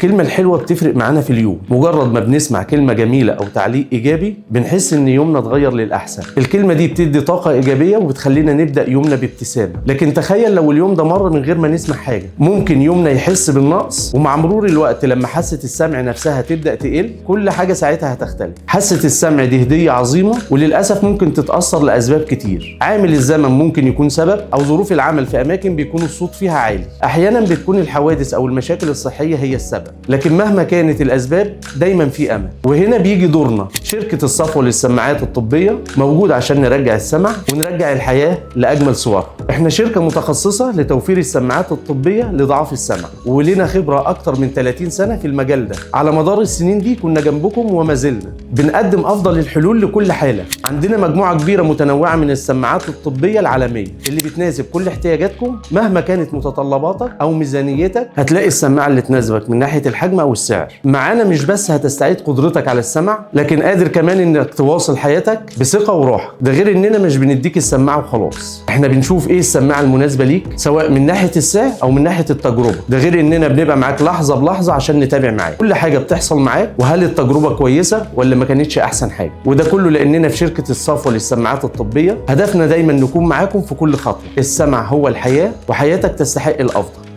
الكلمة الحلوة بتفرق معانا في اليوم، مجرد ما بنسمع كلمة جميلة أو تعليق إيجابي بنحس إن يومنا اتغير للأحسن. الكلمة دي بتدي طاقة إيجابية وبتخلينا نبدأ يومنا بابتسامة. لكن تخيل لو اليوم ده مر من غير ما نسمع حاجة، ممكن يومنا يحس بالنقص، ومع مرور الوقت لما حاسة السمع نفسها تبدأ تقل كل حاجة ساعتها هتختلف. حاسة السمع دي هدية عظيمة وللأسف ممكن تتأثر لأسباب كتير. عامل الزمن ممكن يكون سبب، أو ظروف العمل في أماكن بيكون الصوت فيها عالي. أحيانا بتكون الحوادث أو المشاكل الصحية هي السبب، لكن مهما كانت الأسباب دايما في أمل. وهنا بيجي دورنا. شركة الصفوة للسماعات الطبية موجود عشان نرجع السمع ونرجع الحياة لأجمل صورها. احنا شركة متخصصة لتوفير السماعات الطبية لضعاف السمع، ولنا خبرة أكتر من 30 سنة في المجال ده. على مدار السنين دي كنا جنبكم وما زلنا بنقدم أفضل الحلول لكل حالة. عندنا مجموعة كبيرة متنوعة من السماعات الطبية العالمية اللي بتناسب كل احتياجاتكم مهما كانت متطلباتك أو ميزانيتك. هتلاقي السماعة اللي تناسبك من ناحية الحجم أو السعر. معانا مش بس هتستعيد قدرتك على السمع، لكن قادر كمان إنك تواصل حياتك بثقة وراحة. ده غير إننا مش بنديك السماعة وخلاص، احنا بنشوف إيه السماعة المناسبة ليك سواء من ناحية السعر أو من ناحية التجربة. ده غير إننا بنبقى معاك لحظة بلحظة عشان نتابع معاك كل حاجة بتحصل معاك، وهل التجربة كويسة ولا ما كانتش أحسن حاجة. وده كله لأننا في شركة الصفوة للسماعات الطبية هدفنا دايما نكون معاكم في كل خطوة. السمع هو الحياة، وحياتك تستحق الأفضل.